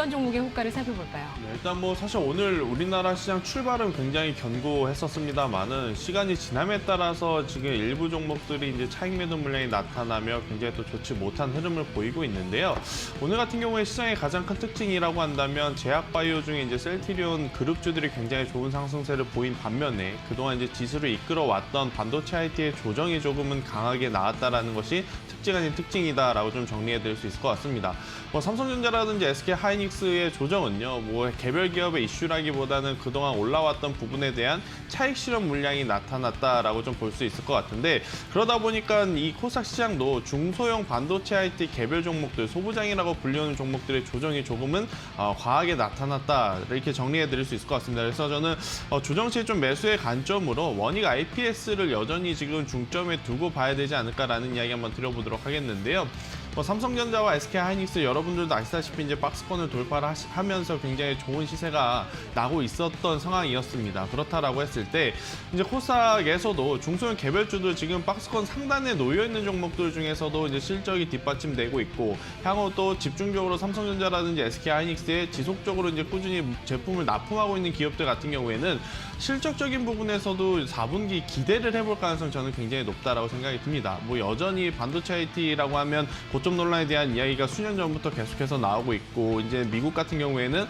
어떤 종목의 호가를 살펴볼까요? 네, 일단 뭐 사실 오늘 우리나라 시장 출발은 굉장히 견고했었습니다만은 시간이 지남에 따라서 지금 일부 종목들이 이제 차익 매도 물량이 나타나며 굉장히 또 좋지 못한 흐름을 보이고 있는데요. 오늘 같은 경우에 시장의 가장 큰 특징이라고 한다면 제약바이오 중에 이제 셀트리온 그룹주들이 굉장히 좋은 상승세를 보인 반면에 그동안 이제 지수를 이끌어왔던 반도체 IT의 조정이 조금은 강하게 나왔다라는 것이 특징 아닌 특징이다라고 좀 정리해드릴 수 있을 것 같습니다. 뭐 삼성전자라든지 SK하이닉스의 조정은요, 뭐 개별 기업의 이슈라기보다는 그동안 올라왔던 부분에 대한 차익 실현 물량이 나타났다라고 좀 볼 수 있을 것 같은데 그러다 보니까 이 코스닥 시장도 중소형 반도체 IT 개별 종목들, 소부장이라고 불리는 종목들의 조정이 조금은 과하게 나타났다 이렇게 정리해드릴 수 있을 것 같습니다. 그래서 저는 조정 시 좀 매수의 관점으로 원익 IPS를 여전히 지금 중점에 두고 봐야 되지 않을까라는 이야기 한번 드려보도록 하겠는데요. 뭐 삼성전자와 SK하이닉스 여러분들도 아시다시피 이제 박스권을 돌파를 하면서 굉장히 좋은 시세가 나고 있었던 상황이었습니다. 그렇다라고 했을 때 이제 코스닥에서도 중소형 개별주도 지금 박스권 상단에 놓여 있는 종목들 중에서도 이제 실적이 뒷받침되고 있고 향후 또 집중적으로 삼성전자라든지 SK하이닉스에 지속적으로 이제 꾸준히 제품을 납품하고 있는 기업들 같은 경우에는 실적적인 부분에서도 4분기 기대를 해볼 가능성이 저는 굉장히 높다라고 생각이 듭니다. 뭐 여전히 반도체 IT라고 하면 고점 논란에 대한 이야기가 수년 전부터 계속해서 나오고 있고 이제 미국 같은 경우에는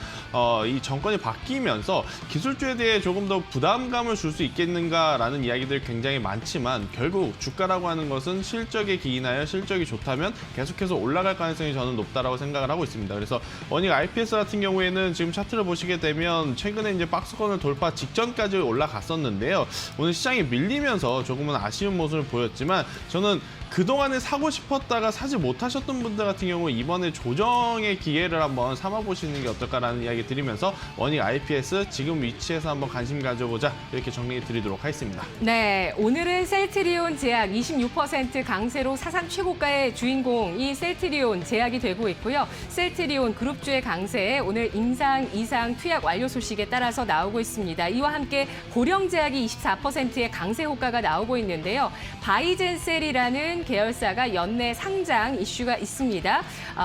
이 정권이 바뀌면서 기술주에 대해 조금 더 부담감을 줄 수 있겠는가라는 이야기들이 굉장히 많지만 결국 주가라고 하는 것은 실적에 기인하여 실적이 좋다면 계속해서 올라갈 가능성이 저는 높다라고 생각을 하고 있습니다. 그래서 원익 IPS 같은 경우에는 지금 차트를 보시게 되면 최근에 이제 박스권을 돌파 직전까지 올라갔었는데요. 오늘 시장이 밀리면서 조금은 아쉬운 모습을 보였지만 저는 그동안에 사고 싶었다가 사지 못하셨던 분들 같은 경우 이번에 조정의 기회를 한번 삼아보시는 게 어떨까라는 이야기 드리면서 원익 IPS 지금 위치에서 한번 관심 가져보자 이렇게 정리해 드리도록 하겠습니다. 네, 오늘은 셀트리온 제약 26% 강세로 사상 최고가의 주인공 이 셀트리온 제약이 되고 있고요. 셀트리온 그룹주의 강세에 오늘 임상, 이상, 투약 완료 소식에 따라서 나오고 있습니다. 이와 함께 고령제약이 24%의 강세 호가가 나오고 있는데요. 바이젠셀이라는 계열사가 연내 상장 이슈가 있습니다.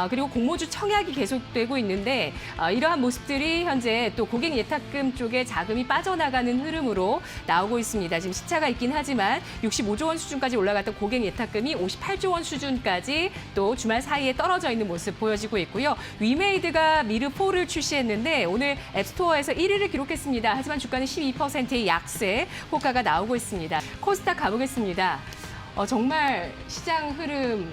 그리고 공모주 청약이 계속되고 있는데 이러한 모습들이 현재 또 고객 예탁금 쪽에 자금이 빠져나가는 흐름으로 나오고 있습니다. 지금 시차가 있긴 하지만 65조 원 수준까지 올라갔던 고객 예탁금이 58조 원 수준까지 또 주말 사이에 떨어져 있는 모습 보여지고 있고요. 위메이드가 미르4를 출시했는데 오늘 앱스토어에서 1위를 기록했습니다. 하지만 주가는 12%의 약세 호가가 나오고 있습니다. 코스닥 가보겠습니다. 정말 시장 흐름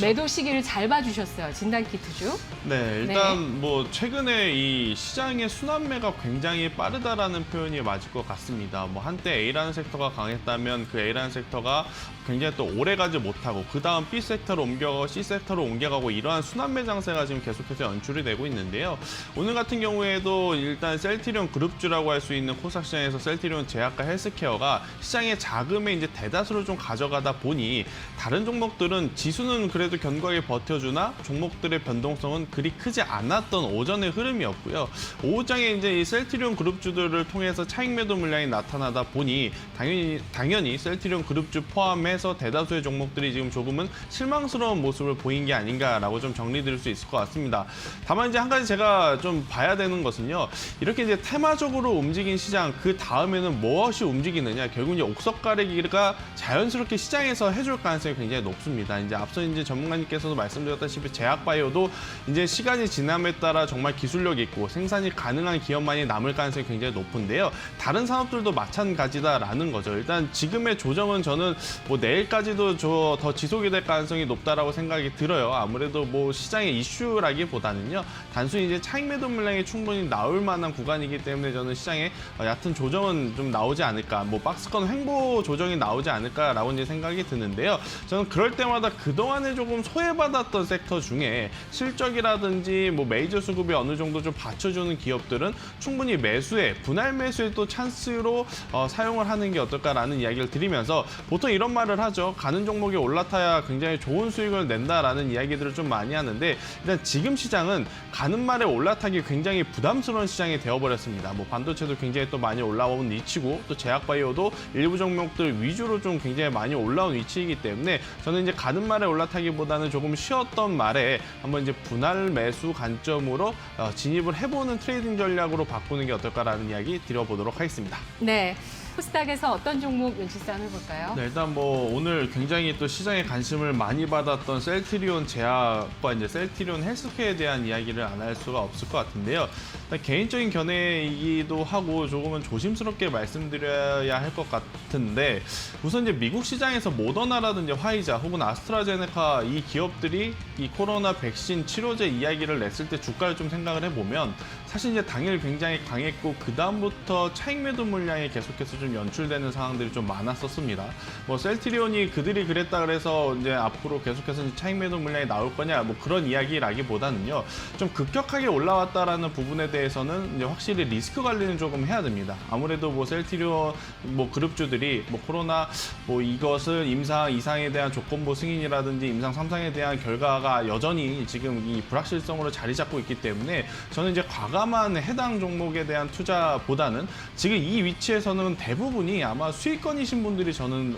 매도 시기를 잘 봐주셨어요. 진단키트주. 네, 일단 뭐 최근에 이 시장의 순환매가 굉장히 빠르다라는 표현이 맞을 것 같습니다. 뭐 한때 A라는 섹터가 강했다면 그 A라는 섹터가 굉장히 또 오래 가지 못하고 그 다음 B 섹터로 옮겨가고 C 섹터로 옮겨가고 이러한 순환매 장세가 지금 계속해서 연출이 되고 있는데요. 오늘 같은 경우에도 일단 셀트리온 그룹주라고 할 수 있는 코스닥 시장에서 셀트리온 제약과 헬스케어가 시장의 자금의 이제 대다수를 좀 가져가다 보니 다른 종목들은 지수는 그래도 견고하게 버텨주나 종목들의 변동성은 그리 크지 않았던 오전의 흐름이었고요. 오후장에 이제 이 셀트리온 그룹주들을 통해서 차익 매도 물량이 나타나다 보니 당연히 셀트리온 그룹주 포함해서 대다수의 종목들이 지금 조금은 실망스러운 모습을 보인 게 아닌가라고 좀 정리드릴 수 있을 것 같습니다. 다만 이제 한 가지 제가 좀 봐야 되는 것은요. 이렇게 이제 테마적으로 움직인 시장 그 다음에는 무엇이 움직이느냐 결국 이제 옥석 가리기가 자연스럽게 시장에서 해줄 가능성이 굉장히 높습니다. 이제 앞서 이제 전문가님께서도 말씀드렸다시피 제약바이오도 이제 시간이 지남에 따라 정말 기술력 있고 생산이 가능한 기업만이 남을 가능성이 굉장히 높은데요. 다른 산업들도 마찬가지다라는 거죠. 일단 지금의 조정은 저는 뭐 내일까지도 더 지속이 될 가능성이 높다라고 생각이 들어요. 아무래도 뭐 시장의 이슈라기보다는요. 단순히 이제 차익 매도 물량이 충분히 나올 만한 구간이기 때문에 저는 시장에 얕은 조정은 좀 나오지 않을까. 뭐 박스권 횡보 조정이 나오지 않을까라고 이제 생각이 드는데요. 저는 그럴 때마다 그동안에 조금 소외받았던 섹터 중에 실적이라든지 뭐 메이저 수급이 어느 정도 좀 받쳐주는 기업들은 충분히 매수에 분할 매수에 또 찬스로 사용을 하는 게 어떨까라는 이야기를 드리면서 보통 이런 말을 하죠. 가는 종목이 올라타야 굉장히 좋은 수익을 낸다라는 이야기들을 좀 많이 하는데 일단 지금 시장은 가는 말에 올라타기 굉장히 부담스러운 시장이 되어버렸습니다. 뭐 반도체도 굉장히 또 많이 올라온 위치고 또 제약바이오도 일부 종목들 위주로 좀 굉장히 많이 올라온 위치이기 때문에 저는 이제 가는 말에 올라타기 않다기보다는 조금 쉬었던 말에 한번 이제 분할 매수 관점으로 진입을 해보는 트레이딩 전략으로 바꾸는 게 어떨까라는 이야기 드려보도록 하겠습니다. 네. 코스닥에서 어떤 종목 눈치싸 해볼까요? 네, 일단 뭐 오늘 굉장히 또 시장에 관심을 많이 받았던 셀트리온 제약과 이제 셀트리온 헬스케어에 대한 이야기를 안 할 수가 없을 것 같은데요. 일단 개인적인 견해이기도 하고 조금은 조심스럽게 말씀드려야 할 것 같은데, 우선 이제 미국 시장에서 모더나라든지 화이자 혹은 아스트라제네카 이 기업들이 이 코로나 백신 치료제 이야기를 냈을 때 주가를 좀 생각을 해보면 사실 이제 당일 굉장히 강했고 그 다음부터 차익 매도 물량이 계속해서 좀 연출되는 상황들이 좀 많았었습니다. 뭐 셀트리온이 그들이 그랬다 그래서 이제 앞으로 계속해서 차익 매도 물량이 나올 거냐 뭐 그런 이야기라기보다는요, 좀 급격하게 올라왔다라는 부분에 대해서는 이제 확실히 리스크 관리는 조금 해야 됩니다. 아무래도 뭐 셀트리온 뭐 그룹주들이 뭐 코로나 뭐 이것을 임상 2상에 대한 조건부 승인이라든지 임상 3상에 대한 결과가 여전히 지금 이 불확실성으로 자리 잡고 있기 때문에 저는 이제 과감한 해당 종목에 대한 투자보다는 지금 이 위치에서는 대부분이 아마 수익권이신 분들이 저는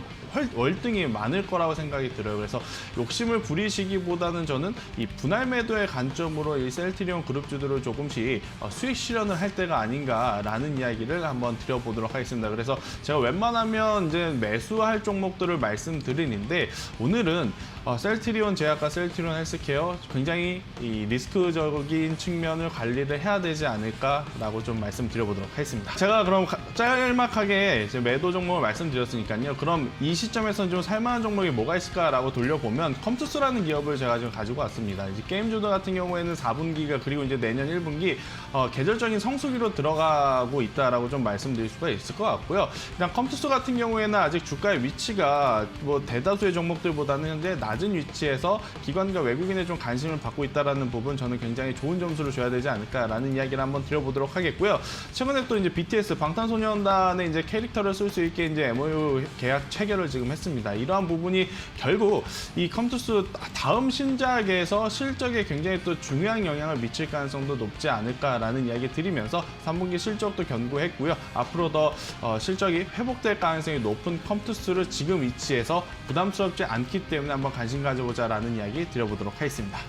월등히 많을 거라고 생각이 들어요. 그래서 욕심을 부리시기보다는 저는 이 분할 매도의 관점으로 이 셀트리온 그룹주들을 조금씩 수익 실현을 할 때가 아닌가라는 이야기를 한번 드려보도록 하겠습니다. 그래서 제가 웬만하면 이제 매수할 종목들을 말씀드리는데, 오늘은 셀트리온 제약과 셀트리온 헬스케어 굉장히 이 리스크적인 측면을 관리를 해야 되지 않을까라고 좀 말씀드려보도록 하겠습니다. 제가 그럼 짤막하게 이제 매도 종목을 말씀드렸으니까요. 그럼 이 시점에서는 좀 살만한 종목이 뭐가 있을까라고 돌려보면 컴투스라는 기업을 제가 지금 가지고 왔습니다. 이제 게임조더 같은 경우에는 4분기가 그리고 이제 내년 1분기 계절적인 성수기로 들어가고 있다라고 좀 말씀드릴 수가 있을 것 같고요. 일단 컴투스 같은 경우에는 아직 주가의 위치가 뭐 대다수의 종목들보다는 현재 낮은 위치에서 기관과 외국인의 좀 관심을 받고 있다라는 부분, 저는 굉장히 좋은 점수를 줘야 되지 않을까라는 이야기를 한번 드려보도록 하겠고요. 최근에 또 이제 BTS 방탄소년단의 이제 캐릭터를 쓸 수 있게 이제 MOU 계약 체결을 지금 했습니다. 이러한 부분이 결국 이 컴투스 다음 신작에서 실적에 굉장히 또 중요한 영향을 미칠 가능성도 높지 않을까라는 이야기 드리면서 3분기 실적도 견고했고요. 앞으로 더 실적이 회복될 가능성이 높은 컴투스를 지금 위치에서 부담스럽지 않기 때문에 한번 관심 가져보자라는 이야기 드려보도록 하겠습니다.